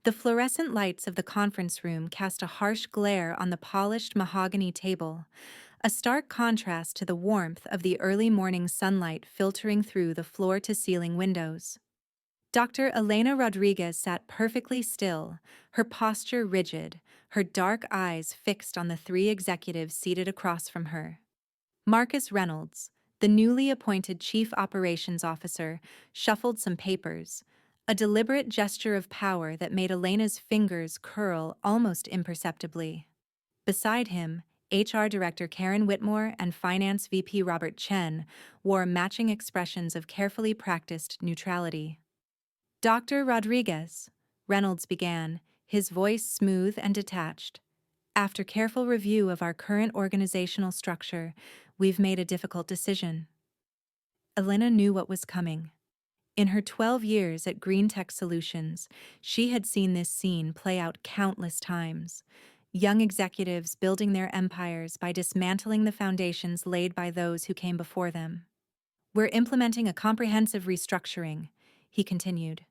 The fluorescent lights of the conference room cast a harsh glare on the polished mahogany table, a stark contrast to the warmth of the early morning sunlight filtering through the floor-to-ceiling windows. Dr. Elena Rodriguez sat perfectly still, her posture rigid, her dark eyes fixed on the three executives seated across from her. Marcus Reynolds, the newly appointed Chief Operations Officer, shuffled some papers, a deliberate gesture of power that made Elena's fingers curl almost imperceptibly. Beside him, HR Director Karen Whitmore and Finance VP Robert Chen wore matching expressions of carefully practiced neutrality. Dr. Rodriguez, Reynolds began, his voice smooth and detached. After careful review of our current organizational structure, we've made a difficult decision. Elena knew what was coming. In her 12 years at Green Tech Solutions, she had seen this scene play out countless times. Young executives building their empires by dismantling the foundations laid by those who came before them. We're implementing a comprehensive restructuring, he continued.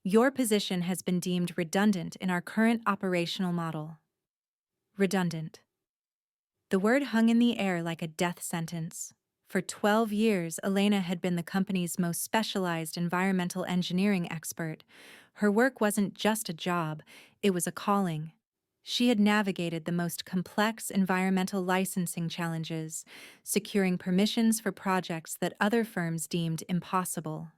Your position has been deemed redundant in our current operational model. Redundant. The word hung in the air like a death sentence. For 12 years, Elena had been the company's most specialized environmental engineering expert. Her work wasn't just a job, it was a calling. She had navigated the most complex environmental licensing challenges, securing permissions for projects that other firms deemed impossible.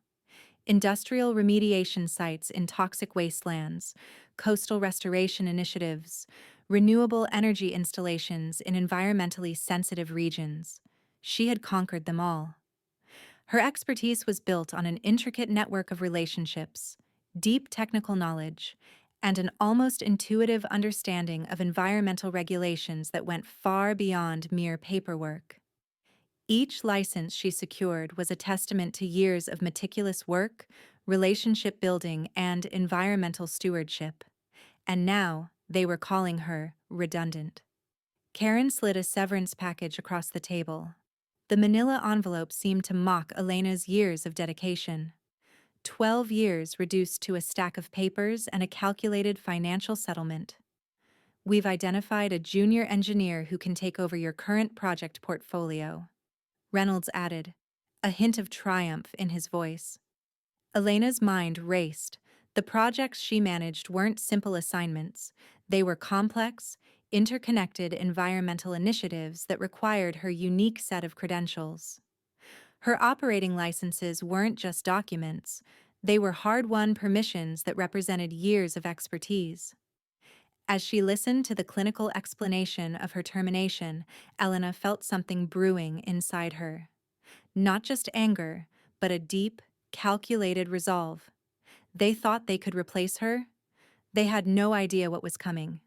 Industrial remediation sites in toxic wastelands, coastal restoration initiatives, renewable energy installations in environmentally sensitive regions. She had conquered them all. Her expertise was built on an intricate network of relationships, deep technical knowledge, and an almost intuitive understanding of environmental regulations that went far beyond mere paperwork. Each license she secured was a testament to years of meticulous work, relationship building, and environmental stewardship. And now, they were calling her redundant. Karen slid a severance package across the table. The manila envelope seemed to mock Elena's years of dedication. 12 years reduced to a stack of papers and a calculated financial settlement. We've identified a junior engineer who can take over your current project portfolio, Reynolds added, a hint of triumph in his voice. Elena's mind raced. The projects she managed weren't simple assignments. They were complex, interconnected environmental initiatives that required her unique set of credentials. Her operating licenses weren't just documents. They were hard-won permissions that represented years of expertise. As she listened to the clinical explanation of her termination, Elena felt something brewing inside her. Not just anger, but a deep, calculated resolve. They thought they could replace her. They had no idea what was coming.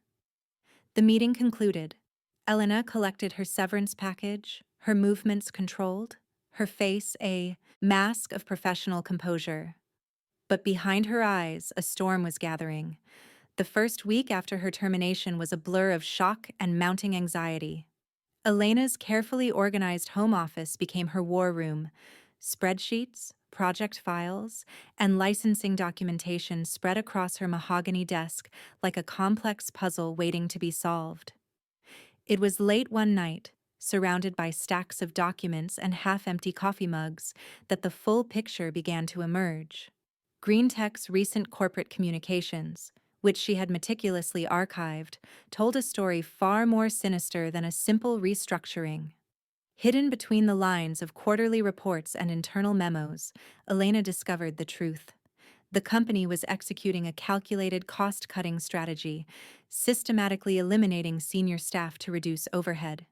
The meeting concluded. Elena collected her severance package, her movements controlled, her face a mask of professional composure. But behind her eyes, a storm was gathering. The first week after her termination was a blur of shock and mounting anxiety. Elena's carefully organized home office became her war room. Spreadsheets, project files, and licensing documentation spread across her mahogany desk like a complex puzzle waiting to be solved. It was late one night, surrounded by stacks of documents and half-empty coffee mugs, that the full picture began to emerge. Green Tech's recent corporate communications, which she had meticulously archived, told a story far more sinister than a simple restructuring. Hidden between the lines of quarterly reports and internal memos, Elena discovered the truth. The company was executing a calculated cost-cutting strategy, systematically eliminating senior staff to reduce overhead.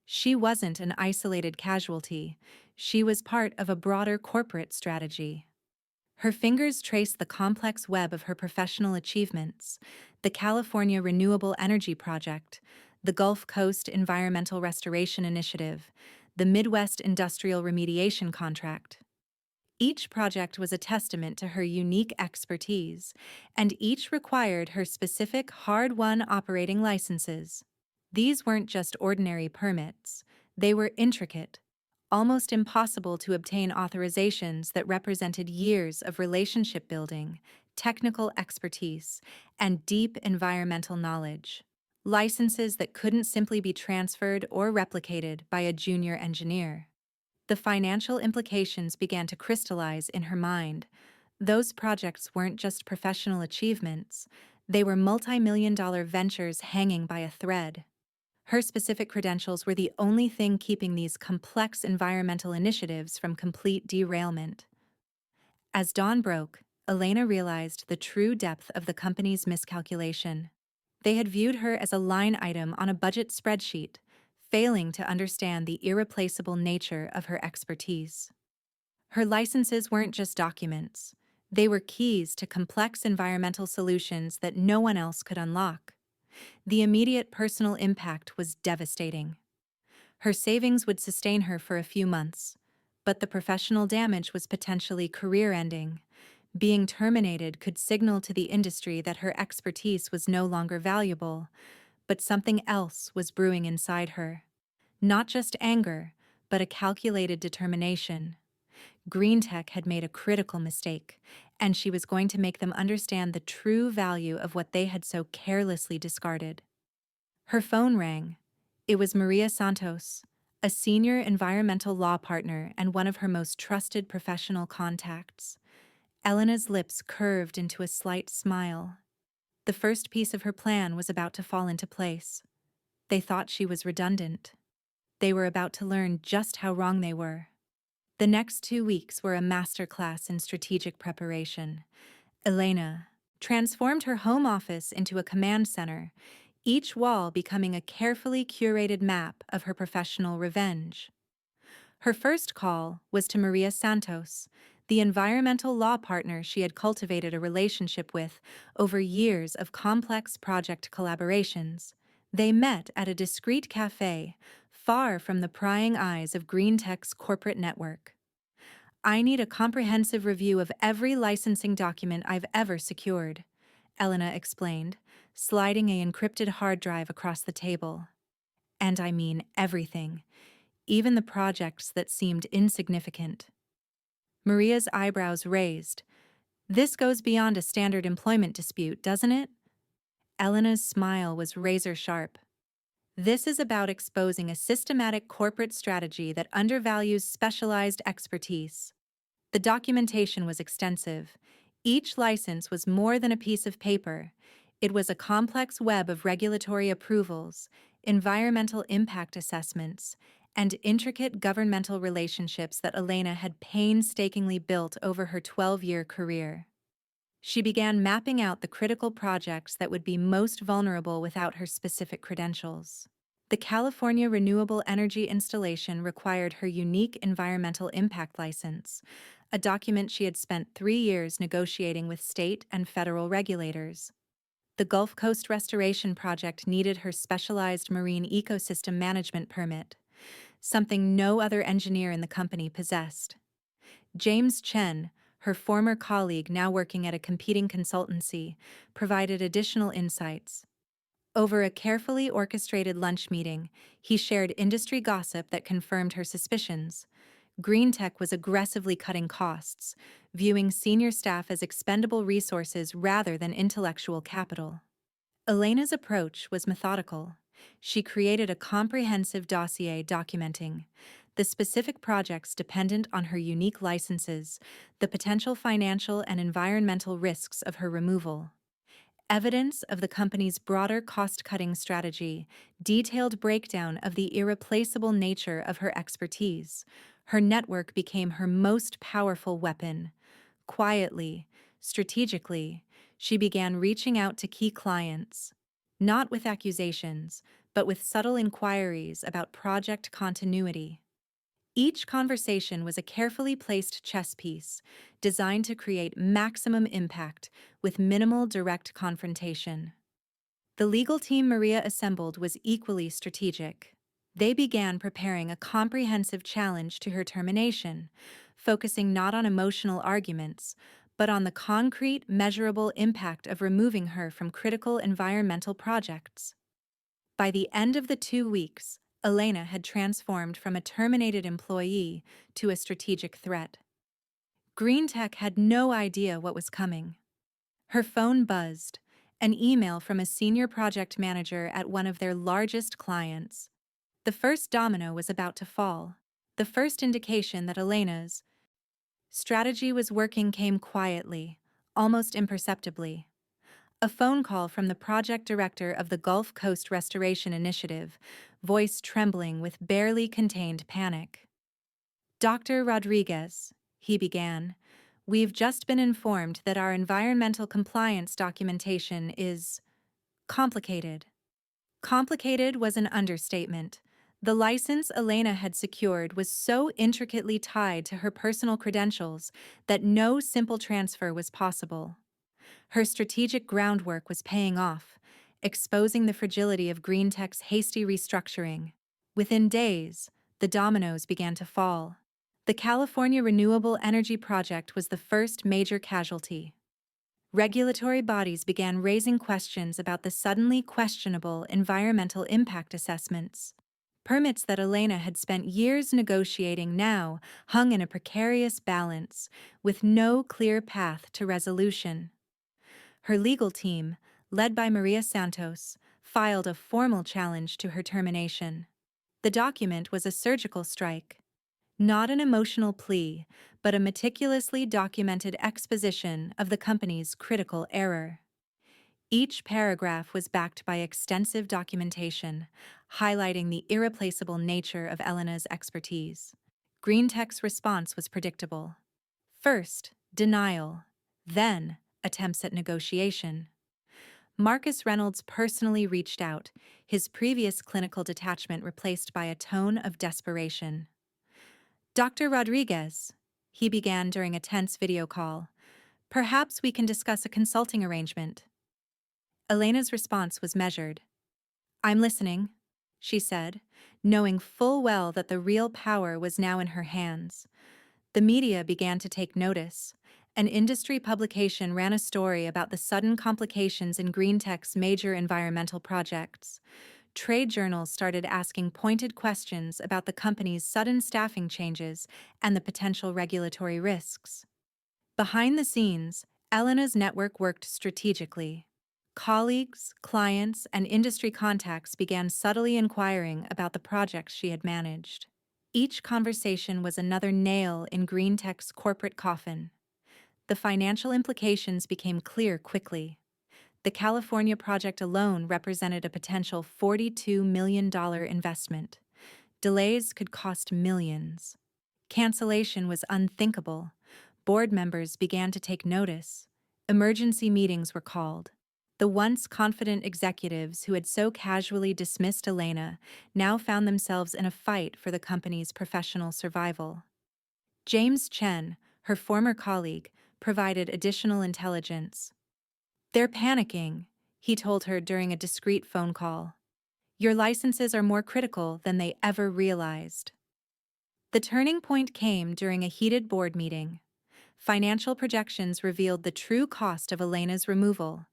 She wasn't an isolated casualty. She was part of a broader corporate strategy. Her fingers traced the complex web of her professional achievements: the California Renewable Energy Project, the Gulf Coast Environmental Restoration Initiative, the Midwest Industrial Remediation Contract. Each project was a testament to her unique expertise, and each required her specific hard-won operating licenses. These weren't just ordinary permits. They were intricate, almost impossible to obtain authorizations that represented years of relationship building, technical expertise, and deep environmental knowledge. Licenses that couldn't simply be transferred or replicated by a junior engineer. The financial implications began to crystallize in her mind. Those projects weren't just professional achievements, they were multi-million-dollar ventures hanging by a thread. Her specific credentials were the only thing keeping these complex environmental initiatives from complete derailment. As dawn broke, Elena realized the true depth of the company's miscalculation. They had viewed her as a line item on a budget spreadsheet, failing to understand the irreplaceable nature of her expertise. Her licenses weren't just documents. They were keys to complex environmental solutions that no one else could unlock. The immediate personal impact was devastating. Her savings would sustain her for a few months, but the professional damage was potentially career-ending. Being terminated could signal to the industry that her expertise was no longer valuable, but something else was brewing inside her. Not just anger, but a calculated determination. Green Tech had made a critical mistake, and she was going to make them understand the true value of what they had so carelessly discarded. Her phone rang. It was Maria Santos, a senior environmental law partner and one of her most trusted professional contacts. Elena's lips curved into a slight smile. The first piece of her plan was about to fall into place. They thought she was redundant. They were about to learn just how wrong they were. The next 2 weeks were a masterclass in strategic preparation. Elena transformed her home office into a command center, each wall becoming a carefully curated map of her professional revenge. Her first call was to Maria Santos, the environmental law partner she had cultivated a relationship with over years of complex project collaborations. They met at a discreet cafe, far from the prying eyes of Green Tech's corporate network. "I need a comprehensive review of every licensing document I've ever secured," Elena explained, sliding an encrypted hard drive across the table. "And I mean everything, even the projects that seemed insignificant." Maria's eyebrows raised. "This goes beyond a standard employment dispute, doesn't it?" Elena's smile was razor-sharp. "This is about exposing a systematic corporate strategy that undervalues specialized expertise." The documentation was extensive. Each license was more than a piece of paper. It was a complex web of regulatory approvals, environmental impact assessments, and intricate governmental relationships that Elena had painstakingly built over her 12-year career. She began mapping out the critical projects that would be most vulnerable without her specific credentials. The California renewable energy installation required her unique environmental impact license, a document she had spent 3 years negotiating with state and federal regulators. The Gulf Coast Restoration Project needed her specialized marine ecosystem management permit, something no other engineer in the company possessed. James Chen, her former colleague now working at a competing consultancy, provided additional insights. Over a carefully orchestrated lunch meeting, he shared industry gossip that confirmed her suspicions. Green Tech was aggressively cutting costs, viewing senior staff as expendable resources rather than intellectual capital. Elena's approach was methodical. She created a comprehensive dossier documenting the specific projects dependent on her unique licenses, the potential financial and environmental risks of her removal, evidence of the company's broader cost-cutting strategy, detailed breakdown of the irreplaceable nature of her expertise. Her network became her most powerful weapon. Quietly, strategically, she began reaching out to key clients, not with accusations, but with subtle inquiries about project continuity. Each conversation was a carefully placed chess piece, designed to create maximum impact with minimal direct confrontation. The legal team Maria assembled was equally strategic. They began preparing a comprehensive challenge to her termination, focusing not on emotional arguments, but on the concrete, measurable impact of removing her from critical environmental projects. By the end of the 2 weeks, Elena had transformed from a terminated employee to a strategic threat. Green Tech had no idea what was coming. Her phone buzzed, an email from a senior project manager at one of their largest clients. The first domino was about to fall. The first indication that Elena's strategy was working came quietly, almost imperceptibly. A phone call from the project director of the Gulf Coast Restoration Initiative, voice trembling with barely contained panic. "Dr. Rodriguez," he began, "we've just been informed that our environmental compliance documentation is complicated." Complicated was an understatement. The license Elena had secured was so intricately tied to her personal credentials that no simple transfer was possible. Her strategic groundwork was paying off, exposing the fragility of GreenTech's hasty restructuring. Within days, the dominoes began to fall. The California Renewable Energy Project was the first major casualty. Regulatory bodies began raising questions about the suddenly questionable environmental impact assessments. Permits that Elena had spent years negotiating now hung in a precarious balance, with no clear path to resolution. Her legal team, led by Maria Santos, filed a formal challenge to her termination. The document was a surgical strike. Not an emotional plea, but a meticulously documented exposition of the company's critical error. Each paragraph was backed by extensive documentation, highlighting the irreplaceable nature of Elena's expertise. GreenTech's response was predictable. First, denial, then, attempts at negotiation. Marcus Reynolds personally reached out, his previous clinical detachment replaced by a tone of desperation. "Dr. Rodriguez," he began during a tense video call, "perhaps we can discuss a consulting arrangement." Elena's response was measured. "I'm listening," she said, knowing full well that the real power was now in her hands. The media began to take notice. An industry publication ran a story about the sudden complications in GreenTech's major environmental projects. Trade journals started asking pointed questions about the company's sudden staffing changes and the potential regulatory risks. Behind the scenes, Elena's network worked strategically. Colleagues, clients, and industry contacts began subtly inquiring about the projects she had managed. Each conversation was another nail in GreenTech's corporate coffin. The financial implications became clear quickly. The California project alone represented a potential $42 million investment. Delays could cost millions. Cancellation was unthinkable. Board members began to take notice. Emergency meetings were called. The once confident executives who had so casually dismissed Elena now found themselves in a fight for the company's professional survival. James Chen, her former colleague, provided additional intelligence. "They're panicking," he told her during a discreet phone call. "Your licenses are more critical than they ever realized." The turning point came during a heated board meeting. Financial projections revealed the true cost of Elena's removal,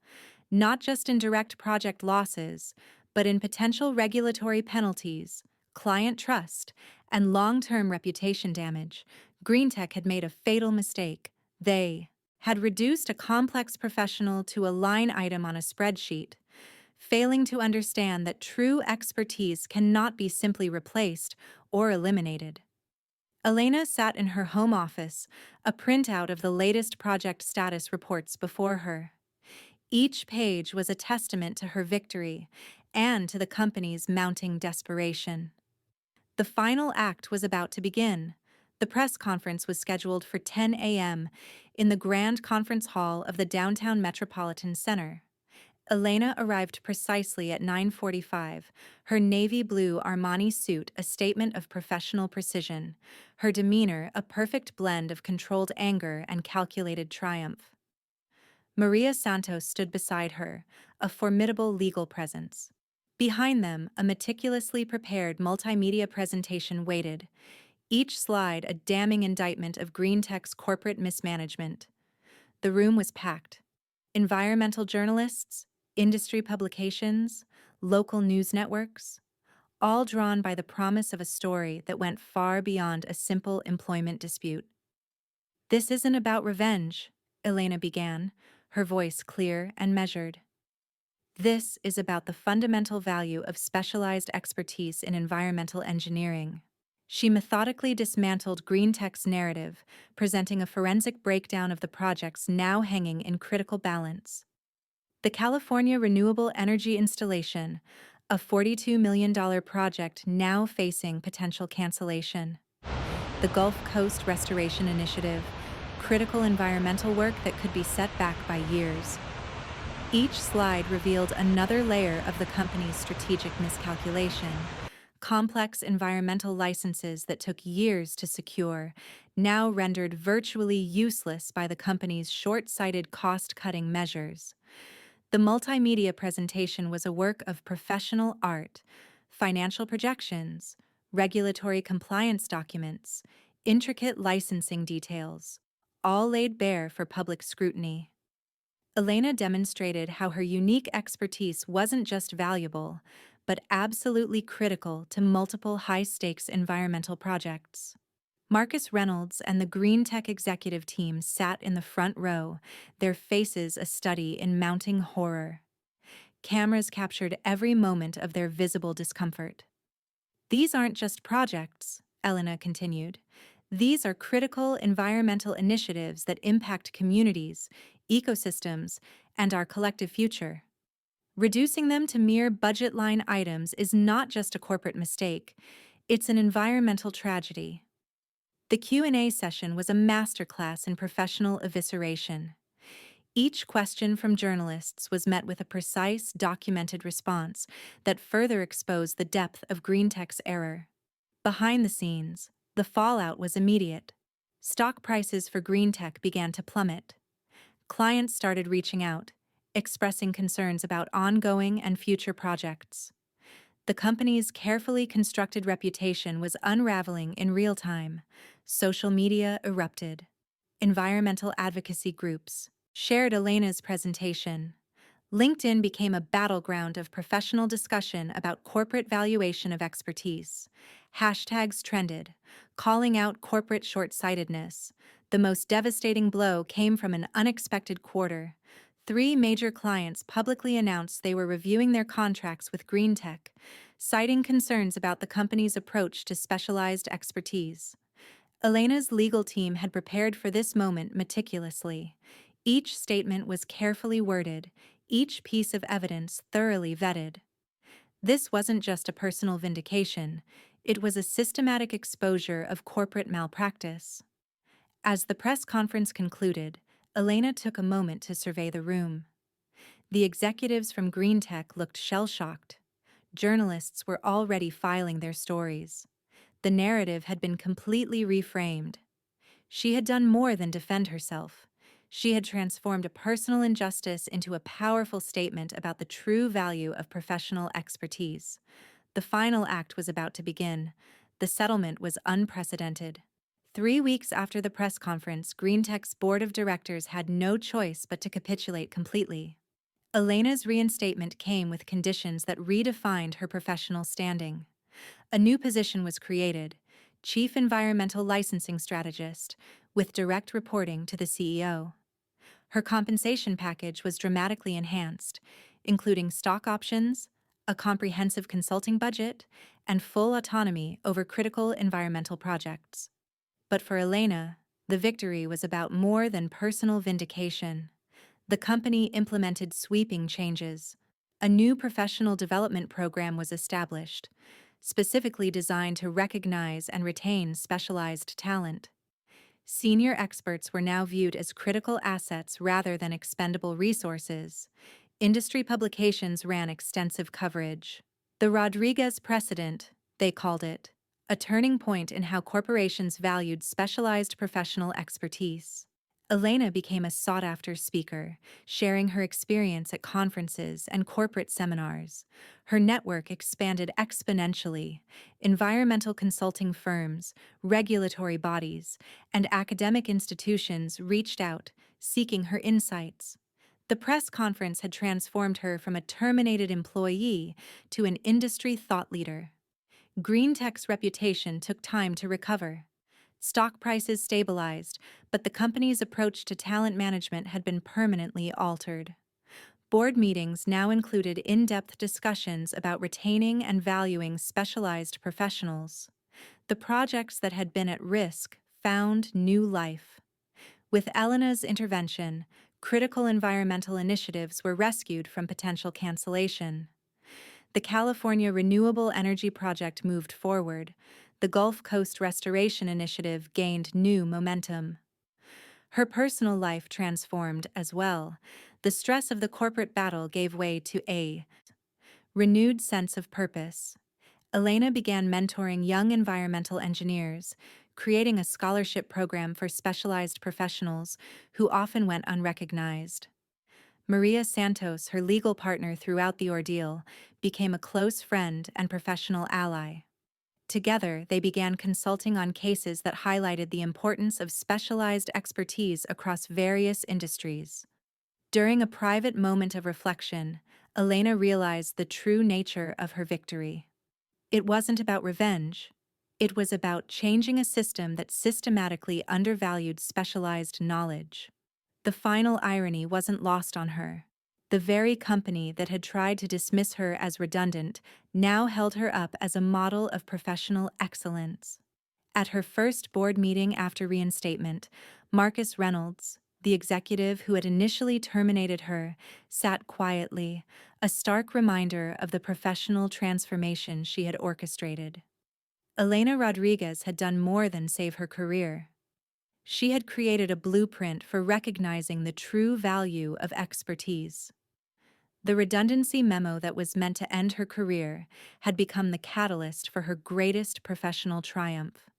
not just in direct project losses, but in potential regulatory penalties, client trust, and long-term reputation damage. GreenTech had made a fatal mistake. They had reduced a complex professional to a line item on a spreadsheet, failing to understand that true expertise cannot be simply replaced or eliminated. Elena sat in her home office, a printout of the latest project status reports before her. Each page was a testament to her victory and to the company's mounting desperation. The final act was about to begin. The press conference was scheduled for 10 a.m. in the Grand Conference Hall of the downtown Metropolitan Center. Elena arrived precisely at 9:45, her navy blue Armani suit a statement of professional precision, her demeanor a perfect blend of controlled anger and calculated triumph. Maria Santos stood beside her, a formidable legal presence. Behind them, a meticulously prepared multimedia presentation waited, each slide a damning indictment of GreenTech's corporate mismanagement. The room was packed. Environmental journalists, industry publications, local news networks, all drawn by the promise of a story that went far beyond a simple employment dispute. "This isn't about revenge," Elena began, her voice clear and measured. This is about the fundamental value of specialized expertise in environmental engineering. She methodically dismantled green tech's narrative, presenting a forensic breakdown of the projects now hanging in critical balance. The California Renewable Energy Installation, a $42 million project now facing potential cancellation. The Gulf Coast Restoration Initiative, critical environmental work that could be set back by years. Each slide revealed another layer of the company's strategic miscalculation. Complex environmental licenses that took years to secure, now rendered virtually useless by the company's short-sighted cost-cutting measures. The multimedia presentation was a work of professional art, financial projections, regulatory compliance documents, intricate licensing details, all laid bare for public scrutiny. Elena demonstrated how her unique expertise wasn't just valuable, but absolutely critical to multiple high-stakes environmental projects. Marcus Reynolds and the Green Tech executive team sat in the front row, their faces a study in mounting horror. Cameras captured every moment of their visible discomfort. These aren't just projects, Elena continued. These are critical environmental initiatives that impact communities, ecosystems, and our collective future. Reducing them to mere budget line items is not just a corporate mistake, it's an environmental tragedy. The Q&A session was a masterclass in professional evisceration. Each question from journalists was met with a precise, documented response that further exposed the depth of Green Tech's error. Behind the scenes, the fallout was immediate. Stock prices for Green Tech began to plummet. Clients started reaching out, expressing concerns about ongoing and future projects. The company's carefully constructed reputation was unraveling in real time. Social media erupted. Environmental advocacy groups shared Elena's presentation. LinkedIn became a battleground of professional discussion about corporate valuation of expertise. Hashtags trended, calling out corporate short-sightedness. The most devastating blow came from an unexpected quarter. 3 major clients publicly announced they were reviewing their contracts with Green Tech, citing concerns about the company's approach to specialized expertise. Elena's legal team had prepared for this moment meticulously. Each statement was carefully worded, each piece of evidence thoroughly vetted. This wasn't just a personal vindication, it was a systematic exposure of corporate malpractice. As the press conference concluded, Elena took a moment to survey the room. The executives from Green Tech looked shell-shocked. Journalists were already filing their stories. The narrative had been completely reframed. She had done more than defend herself. She had transformed a personal injustice into a powerful statement about the true value of professional expertise. The final act was about to begin. The settlement was unprecedented. 3 weeks after the press conference, Green Tech's board of directors had no choice but to capitulate completely. Elena's reinstatement came with conditions that redefined her professional standing. A new position was created, Chief Environmental Licensing Strategist, with direct reporting to the CEO. Her compensation package was dramatically enhanced, including stock options, a comprehensive consulting budget, and full autonomy over critical environmental projects. But for Elena, the victory was about more than personal vindication. The company implemented sweeping changes. A new professional development program was established, specifically designed to recognize and retain specialized talent. Senior experts were now viewed as critical assets rather than expendable resources. Industry publications ran extensive coverage. The Rodriguez precedent, they called it, a turning point in how corporations valued specialized professional expertise. Elena became a sought-after speaker, sharing her experience at conferences and corporate seminars. Her network expanded exponentially. Environmental consulting firms, regulatory bodies, and academic institutions reached out, seeking her insights. The press conference had transformed her from a terminated employee to an industry thought leader. Green Tech's reputation took time to recover. Stock prices stabilized, but the company's approach to talent management had been permanently altered. Board meetings now included in-depth discussions about retaining and valuing specialized professionals. The projects that had been at risk found new life. With Elena's intervention, critical environmental initiatives were rescued from potential cancellation. The California Renewable Energy Project moved forward. The Gulf Coast Restoration Initiative gained new momentum. Her personal life transformed as well. The stress of the corporate battle gave way to a renewed sense of purpose. Elena began mentoring young environmental engineers, creating a scholarship program for specialized professionals who often went unrecognized. Maria Santos, her legal partner throughout the ordeal, became a close friend and professional ally. Together, they began consulting on cases that highlighted the importance of specialized expertise across various industries. During a private moment of reflection, Elena realized the true nature of her victory. It wasn't about revenge. It was about changing a system that systematically undervalued specialized knowledge. The final irony wasn't lost on her. The very company that had tried to dismiss her as redundant now held her up as a model of professional excellence. At her first board meeting after reinstatement, Marcus Reynolds, the executive who had initially terminated her, sat quietly, a stark reminder of the professional transformation she had orchestrated. Elena Rodriguez had done more than save her career. She had created a blueprint for recognizing the true value of expertise. The redundancy memo that was meant to end her career had become the catalyst for her greatest professional triumph.